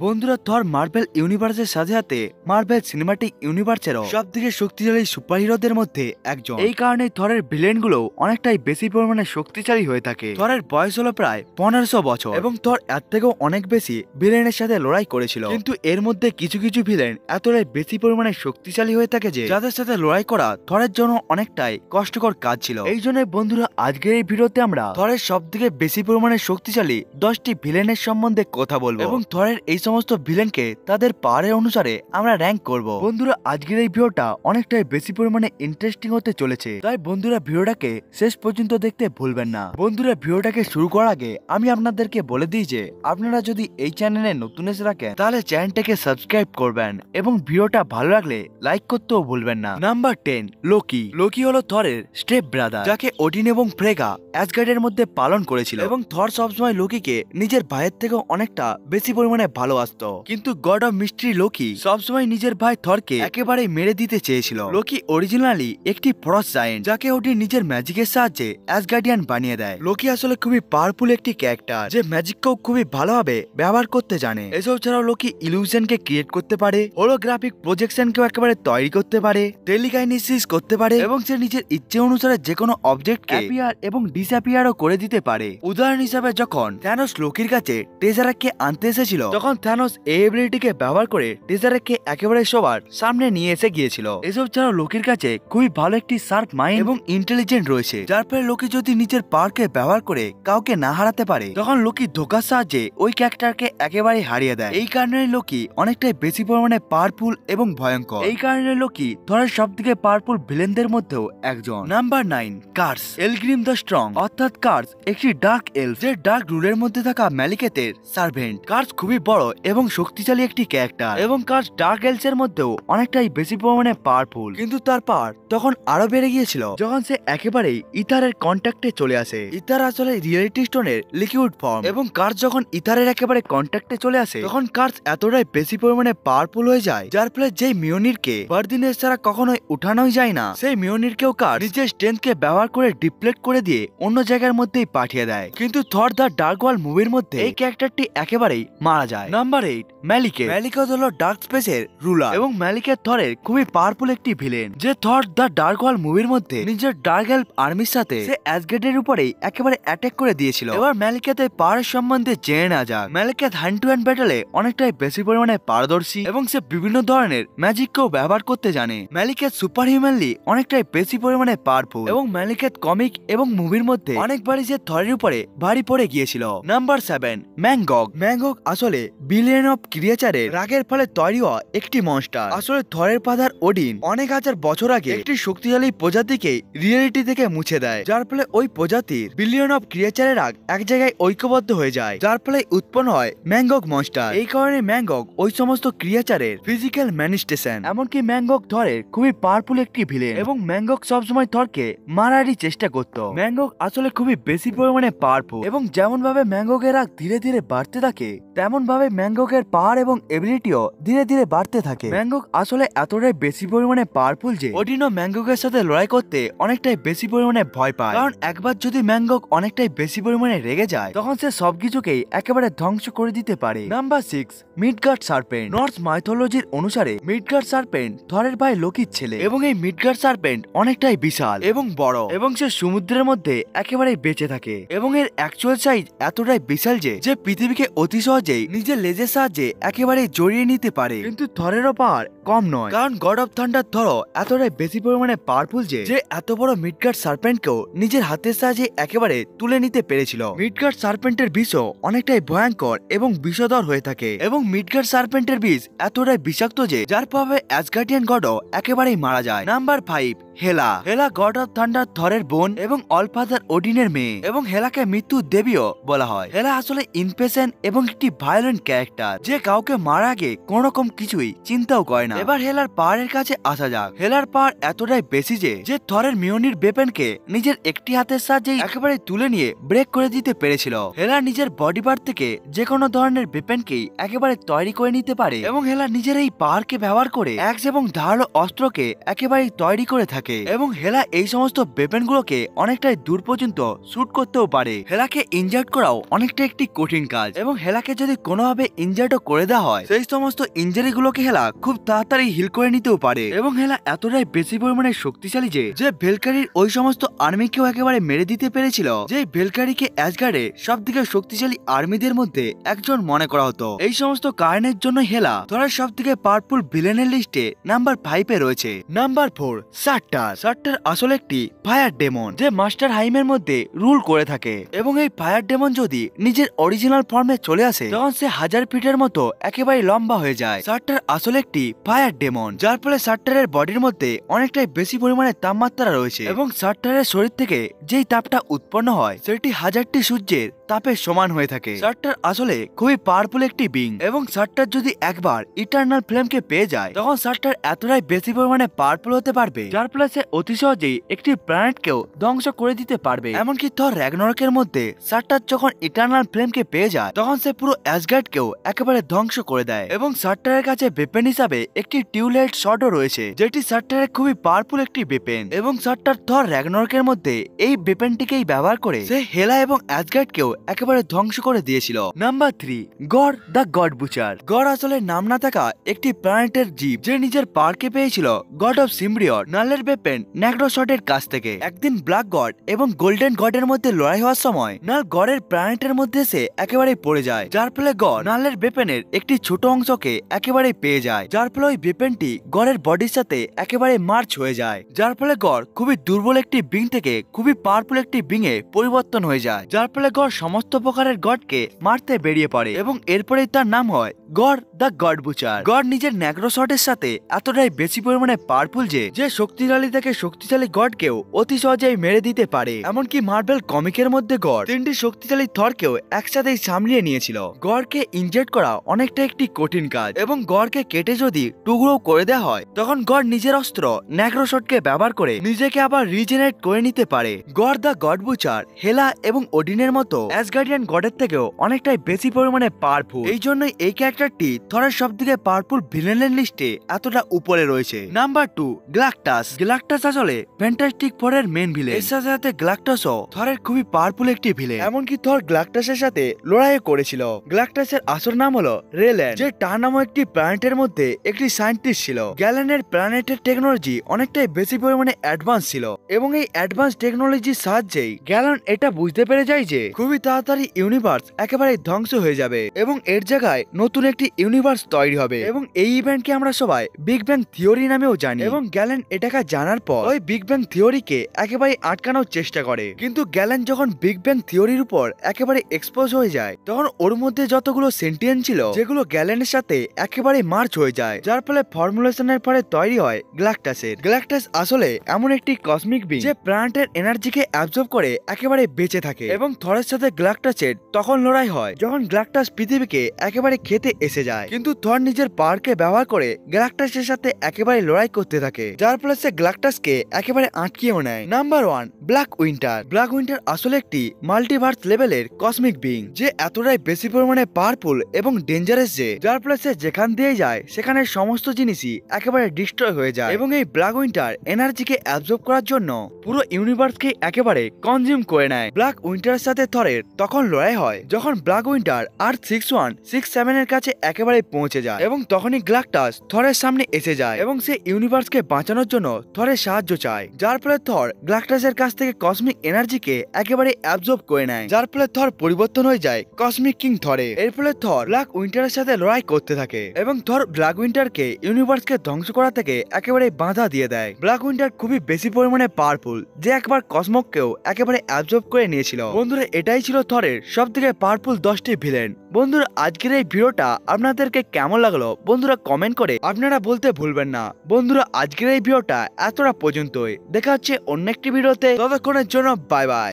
বন্ধুরা, থর মার্ভেল ইউনিভার্সের সাথে সাথে মার্ভেল সিনেমাটিক ইউনিভার্সেরও সবথেকে শক্তিশালী সুপারহিরোদের মধ্যে একজন। এই কারণে থরের ভিলেনগুলো অনেকটাই বেশি পরিমাণে শক্তিশালী হয়ে থাকে। থরের বয়স হলো প্রায় 1500 বছর এবং থর এর থেকেও অনেক বেশি ভিলেনের সাথে লড়াই করেছিল। কিন্তু এর মধ্যে কিছু কিছু ভিলেন এতটাই বেশি পরিমাণে শক্তিশালী হয়ে থাকে যে যাদের সাথে লড়াই করা থরের জন্য অনেকটাই কষ্টকর কাজ ছিল। এই জন্য বন্ধুরা, আজকের এই ভিডিওতে আমরা থরের সবথেকে বেশি পরিমাণে শক্তিশালী 10টি ভিলেনের সম্বন্ধে কথা বলবো এবং থরের এই সমস্ত ভিলেনকে তাদের পাওয়ারের অনুসারে আমরা র্যাঙ্ক করব। বন্ধুরা, আজকের এই ভিডিওটা অনেকটাই বেশি পরিমাণে ইন্টারেস্টিং হতে চলেছে, তাই বন্ধুরা ভিডিওটাকে শেষ পর্যন্ত দেখতে ভুলবেন না। বন্ধুরা, ভিডিওটাকে শুরু করার আগে আমি আপনাদেরকে বলে দিই যে আপনারা যদি এই চ্যানেলে নতুন এসে থাকেন তাহলে চ্যানেলটাকে সাবস্ক্রাইব করবেন এবং ভিডিওটা ভালো লাগলে লাইক করতেও ভুলবেন না। Number 10, Loki. লোকি হলো থরের স্টেপ ব্রাদার, যাকে ওডিন এবং ফ্রেগা অ্যাসগার্ডের মধ্যে পালন করেছিল এবং থর সবসময় লোকিকে নিজের ভাইয়ের থেকেও অনেকটা বেশি পরিমাণে ভালোবাসত। কিন্তু গড অফ মিস্ট্রি লোকি সবসময় নিজের ভাই থরকে একেবারে মেরে দিতে চেয়েছিল। লোকি অরিজিনালি একটি ফ্রস্ট জায়েন্ট, যাকে ওডিন নিজের ম্যাজিকের সাহায্যে অ্যাসগার্ডিয়ান বানিয়ে দেয়। লোকি আসলে খুবই পাওয়ারফুল একটি ক্যারেক্টার, যে ম্যাজিককেও খুবই ভালোভাবে ব্যবহার করতে জানে। এসব ছাড়াও লোকি ইলিউশনকে ক্রিয়েট করতে পারে, হোলোগ্রাফিক প্রজেকশনকেও একেবারে তৈরি করতে পারে, টেলিকাইনেসিস করতে পারে এবং সে নিজের ইচ্ছে অনুসারে যে কোনো অবজেক্টকে অ্যাপিয়ার এবং ডিসঅ্যাপিয়ারও করে দিতে পারে। উদাহরণ হিসাবে যখন থ্যানোস লোকির কাছে টেজারাককে আনতে এসেছিল, তখন থ্যানোস এই এবিলিটিকে ব্যবহার করে টেজারাককে একেবারে সবার সামনে নিয়ে এসে গিয়েছিল। এসব ছাড়াও লোকির কাছে খুবই ভালো একটি শার্প মাইন্ড এবং ইন্টেলিজেন্ট রয়েছে, যার ফলে লোকি যদি নিজের পাওয়ারকে ব্যবহার করে কাউকে না হারাতে পারে, তখন লোকি ধোকার সাহায্যে ওই ক্যারেক্টারকে একেবারে হারিয়ে দেয়। এই কারণে লোকি অনেকটাই বেশি পরিমাণে পাওয়ারফুল এবং ভয়ঙ্কর। এই কারণে লোকি থরের সবথেকে পাওয়ারফুল ভিলেনদের মধ্যেও একজন। Number 9, Kurse. Algrim the strong, অর্থাৎ কার্স একটি ডার্ক এলফ, যে ডার্ক রুলের মধ্যে থাকা ম্যালিকেতের সার্ভেন্ট। কার্স খুবই বড় এবং শক্তিশালী একটি ক্যারেক্টার এবং কার্স ডার্ক এলস এর মধ্যেও অনেকটাই বেশি পরিমাণে পাওয়ারফুল। কিন্তু তার পাওয়ার তখন আরো বেড়ে গিয়েছিল যখন সে একেবারেই ইথারের কন্ট্যাক্টে চলে আসে। ইথার আসলে রিয়েলিটি স্টোনের লিকুইড ফর্ম এবং কার্স যখন ইথারের একেবারে কন্ট্যাক্টে চলে আসে, তখন কার্স এতটাই বেশি পরিমাণে পাওয়ারফুল হয়ে যায়, যার ফলে যেই মিওনিরকে বার্দিনের ছাড়া কখনোই উঠানোই যায় না, সেই মিওনিরকেও কার্স নিজের স্ট্রেংথকে ব্যবহার করে ডিপ্লেট করে দিয়ে অন্য জায়গার মধ্যেই পাঠিয়ে দেয়। কিন্তু থর দ্য ডার্ক ওয়ার্ল্ড মুভির মধ্যে এই ক্যারেক্টারটি একেবারেই মারা যায়। নাম্বার 8, ম্যালিকেথ। ম্যালিকেথ হলো ডার্ক স্পেসের রুলার এবং ম্যালিকেথ থরের খুবই পাওয়ারফুল একটি ভিলেন, যে থর দ্য ডার্ক ওয়ার্ল্ড মুভির মধ্যে নিজের ডার্ক এলফ আর্মির সাথে সে অ্যাসগার্ডের উপরেই একেবারে অ্যাটাক করে দিয়েছিল। এবার ম্যালিকেথের পাওয়ার সম্বন্ধে জেনে না যাক। ম্যালিকেথ হ্যান্ড টু হ্যান্ড ব্যাটলে অনেকটাই বেশি পরিমাণে পারদর্শী এবং সে বিভিন্ন ধরনের ম্যাজিককেও ব্যবহার করতে জানে। ম্যালিকেথ সুপার হিউম্যানলি অনেকটাই বেশি পরিমাণে পাওয়ারফুল এবং ম্যালিকেথ কমিক এবং মুভির মধ্যে অনেকবারই যে থরের উপরে ভারী পড়ে গিয়েছিল। নাম্বার 7, ম্যাংগক। ম্যাংগক আসলে বিলিয়ন অফ ক্রিয়েচারের রাগের ফলে তৈরি হওয়া একটি মনস্টার। আসলে থরের ফাদার ওডিন অনেক হাজার বছর আগে একটি শক্তিশালী প্রজাতিকে রিয়েলিটি থেকে মুছে দেয়, যার ফলে ওই প্রজাতির বিলিয়ন অফ ক্রিয়েচারের রাগ এক জায়গায় ঐক্যবদ্ধ হয়ে যায়, যার ফলে উৎপন্ন হয় ম্যাংগক মনস্টার। এই কারণে ম্যাংগক ওই সমস্ত ক্রিয়েচারের ফিজিক্যাল ম্যানিফেস্টেশন। এমনকি ম্যাংগক থরের খুবই পাওয়ারফুল একটি ভিলেন এবং ম্যাংগক সবসময় থরকে মারারই চেষ্টা করত। ম্যাংগক আসলে খুবই বেশি পরিমাণে পাওয়ারফুল এবং যেমন ভাবে ম্যাংগকের রাগ ধীরে ধীরে বাড়তে থাকে, তেমন ভাবে ম্যাংগকের পাওয়ার এবং এবিলিটিও ধীরে ধীরে বাড়তে থাকে। ম্যাংগক আসলে এতটাই বেশি পরিমাণে পাওয়ারফুল যে ওডিনও ম্যাংগকের সাথে লড়াই করতে অনেকটাই বেশি পরিমাণে ভয় পায়, কারণ একবার যদি ম্যাংগক অনেকটাই বেশি পরিমাণে রেগে যায়, তখন সে সবকিছুকেই একেবারে ধ্বংস করে দিতে পারে। Number 6, মিডগার্ড serpent. নর্স মাইথোলজির অনুসারে মিডগার্ড সার্পেন্ট থরের ভাই লোকির ছেলে এবং এই মিডগার্ড সার্পেন্ট অনেকটাই বিশাল এবং বড় এবং সে সমুদ্রের মধ্যে একেবারে বেঁচে থাকে এবং এর অ্যাকচুয়াল সাইজ এতটাই বিশাল যে পৃথিবীকে অতি সহজেই নিজের লেজের সাহায্যে একেবারে জড়িয়ে নিতে পারে। কিন্তু থরেরও পাওয়ার কম নয়, কারণ গড অফ থান্ডার থরও এতটাই বেশি পরিমাণে পাওয়ারফুল যে এত বড় মিডগার্ড সার্পেন্টকেও নিজের হাতের সাহায্যে একেবারে তুলে নিতে পেরেছিল। মিডগার্ড সার্পেন্টের বিষও অনেকটাই ভয়ঙ্কর এবং বিষধর হয়ে থাকে এবং মিডগার্ড সার্পেন্টের বিষ এতটাই বিষাক্ত যে যার প্রভাবে অ্যাসগার্ডিয়ান গডও একেবারেই মারা যায়। নাম্বার 5, হেলা। হেলা গড অফ থান্ডার থরের বোন এবং অলফাদার ওডিনের মেয়ে এবং হেলাকে মৃত্যুর দেবীও বলা হয়। হেলা আসলে ইনপেশেন্ট এবং একটি ভায়োলেন্ট ক্যারেক্টার, যে কাউকে মারা আগে কোন রকম কিছুই চিন্তাও করে না। এবার হেলার পাওয়ারের কাছে আসা যাক। হেলার পাওয়ার এতটাই বেশি যে থরের মিওনির বেপেনকে নিজের একটি হাতের সাহায্যে একেবারে তুলে নিয়ে ব্রেক করে দিতে পেরেছিল। হেলা নিজের বডি পার্ট থেকে যে কোনো ধরনের বেপেনকেই একেবারে তৈরি করে নিতে পারে এবং হেলা নিজের এই পাওয়ারকে ব্যবহার করে অ্যাক্স এবং ধারালো অস্ত্রকে একেবারেই তৈরি করে থাকে এবং হেলা এই সমস্ত বেপেনগুলোকে অনেকটাই দূর পর্যন্ত শুট করতেও পারে। হেলাকে ইনজার্ট করাও অনেকটা একটি কঠিন কাজ এবং হেলাকে যদি কোনোভাবে ইনজার্ডও করে দেওয়া হয়, সেই সমস্ত ইনজারি গুলোকে হেলা খুব তাড়াতাড়ি হিল করে নিতেও পারে। এবং হেলা এতটাই বেশি পরিমাণে শক্তিশালী যে ভেলকারির ওই সমস্ত আর্মিকেও একেবারে মেরে দিতে পেরেছিল, যে ভেলকারিকে অ্যাসগার্ডে সব থেকে শক্তিশালী আর্মিদের মধ্যে একজন মনে করা হতো। এই সমস্ত কারণের জন্য হেলা থরের সব থেকে পাওয়ারফুল ভিলেনের লিস্টে নাম্বার 5-এ রয়েছে। নাম্বার 4, সার্টার। সার্টার আসলে একটি ফায়ার ডেমন যে মাস্টার হাইমের মধ্যে রুল করে থাকে, এবং এই ফায়ার ডেমন যদি নিজের অরিজিনাল ফর্মে চলে আসে তখন সে 1000 ফিটের মতো একেবারে লম্বা হয়ে যায়। সার্টার আসলে একটি ফায়ার ডেমন, যার ফলে সার্টারের বডির মধ্যে অনেকটাই বেশি পরিমাণে তাপমাত্রা রয়েছে, এবং সার্টারের শরীর থেকে যেই তাপটা উৎপন্ন হয় সেটি 1000টি সূর্যের তাপের সমান হয়ে থাকে। সার্টার আসলে খুবই পাওয়ারফুল একটি বিং, এবং সার্টার যদি একবার ইটারনাল ফ্লেমকে পেয়ে যায় তখন সার্টার এতটাই বেশি পরিমাণে পাওয়ারফুল হতে পারবে যার ফলে সে অতি সহজেই একটি প্ল্যানেটকেও ধ্বংস করে দিতে পারবে। এমনকি থর র্যাগনারকের মধ্যে সার্টার যখন ইটারনাল ফ্লেমকে পেয়ে যায় তখন সে পুরো অ্যাসগার্ডকেও একেবারে ধ্বংস করে দেয়। এবং সার্টারের কাছে ওয়েপেন হিসাবে একটি টিউবলাইট শটও রয়েছে, যেটি সার্টারের খুবই পাওয়ারফুল একটি ওয়েপেন, এবং সার্টার থর র্যাগনারকের মধ্যে এই ওয়েপেনটিকেই ব্যবহার করে সে হেলা এবং অ্যাসগার্ডকেও একেবারে ধ্বংস করে দিয়েছিল। Number 3, god the god Butcher. God আসলে নাম না থাকা একটি প্ল্যানেটের জীব যে নিজের পাওয়ারকে পেয়েছিল গড অফ সিমরিয়র নালের ওয়েপেন ন্যাগ্রোশটের কাছ থেকে। একদিন ব্ল্যাক গড এবং গোল্ডেন গডের মধ্যে লড়াই হওয়ার সময় নাল গডের প্ল্যানেটের মধ্যে সে একেবারে পড়ে যায়, যার ফলে গড নালের ওয়েপেনের একটি ছোট অংশকে একেবারে পেয়ে যায়, যার ফলে ওই ওয়েপেনটি গডের বডির সাথে একেবারে মার্চ হয়ে যায়, যার ফলে গড খুবই দুর্বল একটি বিং থেকে খুবই পাওয়ারফুল একটি বিং এ পরিবর্তন হয়ে যায়, যার ফলে গড সমস্ত প্রকারের গডকে মারতে বেরিয়ে পড়ে, এবং এরপরেই তার নাম হয় god the god Butcher. God নিজের ন্যাগ্রোশটের সাথে এতটাই বেশি পরিমাণে পাওয়ারফুল যে শক্তিশালী থেকে শক্তিশালী গডকেও অতি সহজেই মেরে দিতে পারে। এমনকি মার্বেল কমিকের মধ্যে গড 3টি শক্তিশালী থরকেও একসাথেই সামলিয়ে নিয়েছিল। গডকে ইনজেক্ট করা অনেকটা একটি কঠিন কাজ, এবং গডকে কেটে যদি টুকরো করে দেওয়া হয় তখন গড নিজের অস্ত্র ন্যাগ্রোশটকে ব্যবহার করে নিজেকে আবার রিজেনারেট করে নিতে পারে। গড দ্য গড বুচার হেলা এবং ওডিনের মতো অ্যাসগার্ডিয়ান গডের থেকেও অনেকটাই বেশি পরিমাণে পাওয়ারফুল, এই জন্যই এই ক্যারেক্টারটি থরের সবথেকে পাওয়ারফুল ভিলেনের লিস্টে এতটা উপরে রয়েছে। Number 2, Galactus. গ্যালাক্টাস আসলে ফ্যান্টাস্টিক ফোরের মেন ভিলেন, এর সাথে সাথে গ্যালাক্টাসও থরের খুবই পাওয়ারফুল একটি ভিলেন, এমনকি থর গ্যালাক্টাসের সাথে লড়াই করেছিল। গ্যালাক্টাসের আসল নাম হলো রেল্যান্ড, যে তার নামও একটি প্ল্যানেটের মধ্যে একটি সায়েন্টিস্ট ছিল। গ্যালেনের প্ল্যানেটের টেকনোলজি অনেকটাই বেশি পরিমাণে অ্যাডভান্স ছিল, এবং এই অ্যাডভান্স টেকনোলজির সাহায্যেই গ্যালন এটা বুঝতে পেরে যায় যে খুবই তাড়াতাড়ি ইউনিভার্স একেবারে ধ্বংস হয়ে যাবে, এবং এর জায়গায় নতুন একটি ইউনিভার্স তৈরি হবে, এবং এই ইভেন্টকে আমরা সবাই বিগ ব্যাং থিওরি নামেও জানি। এবং গ্যালেন এটাকে জানার পর ওই বিগ ব্যাং থিওরিকে একেবারে আটকানোর চেষ্টা করে, কিন্তু গ্যালেন যখন বিগ ব্যাং থিওরির উপর একেবারে এক্সপোজ হয়ে যায় তখন ওর মধ্যে যতগুলো সেন্টিয়েন্ট ছিল যেগুলো গ্যালেনের সাথে একেবারে মার্চ হয়ে যায়, যার ফলে ফর্মুলেশনের পরে তৈরি হয় গ্যালাক্টাসের। গ্যালাক্টাস আসলে এমন একটি কসমিক বিং যে প্ল্যানেটের এনার্জিকে অ্যাবজর্ব করে একেবারে বেঁচে থাকে, এবং থরের সাথে গ্যালাক্টাসের তখন লড়াই হয় যখন গ্যালাক্টাস পৃথিবীকে একেবারে খেতে এসে যায়, কিন্তু থর নিজের পাওয়ারকে ব্যবহার করে গ্যালাক্টাসের সাথে একেবারে লড়াই করতে থাকে, যার ফলে সে গ্যালাক্টাসকে একেবারে আটকিয়েও নেয়। Number 1, black winter. Black winter আসলে একটি মাল্টিভার্স লেভেলের কসমিক বিং যে এতটাই বেশি পরিমাণে পাওয়ারফুল এবং ডেঞ্জারাস যে যার ফলে সে যেখান দিয়ে যায় সেখানে সমস্ত জিনিসই একেবারে ডিস্ট্রয় হয়ে যায়, এবং এই ব্ল্যাক উইন্টার এনার্জিকে অ্যাবজর্ব করার জন্য পুরো ইউনিভার্সকে একেবারে কনজিউম করে নেয়। ব্ল্যাক উইন্টারের সাথে থরের তখন লড়াই হয় যখন ব্ল্যাক উইন্টার আর্থ 6167 এর কাছে একেবারে পৌঁছে যায়, এবং তখনই গ্যালাক্টাস থরের সামনে এসে যায়, এবং সে ইউনিভার্সকে বাঁচানোর জন্য থরের সাহায্য চায়, যার ফলে থর গ্যালাক্টাসের কাছ থেকে কসমিক এনার্জিকে একেবারে অ্যাবজর্ব করে নেয়, যার ফলে থর পরিবর্তন হয়ে যায় কসমিক কিং থরে। এর ফলে থর ব্ল্যাক উইন্টারের সাথে লড়াই করতে থাকে, এবং থর ব্ল্যাক উইন্টারকে ইউনিভার্সকে ধ্বংস করা থেকে একেবারে বাধা দিয়ে দেয়। ব্ল্যাক উইন্টার খুবই বেশি পরিমাণে পাওয়ারফুল যে একবার কসমককেও একেবারে অ্যাবজর্ব করে নিয়েছিল। বন্ধুরা, এটাই ছিল থরের সবথেকে পাওয়ারফুল 10টি ভিলেন। বন্ধুরা, আজকের এই ভিডিওটা আপনাদেরকে কেমন লাগলো বন্ধুরা কমেন্ট করে আপনারা বলতে ভুলবেন না। বন্ধুরা, আজকের এই ভিডিওটা এতটা পর্যন্তই, দেখা হচ্ছে অন্য একটি ভিডিওতে, ততক্ষণের জন্য বাই বাই।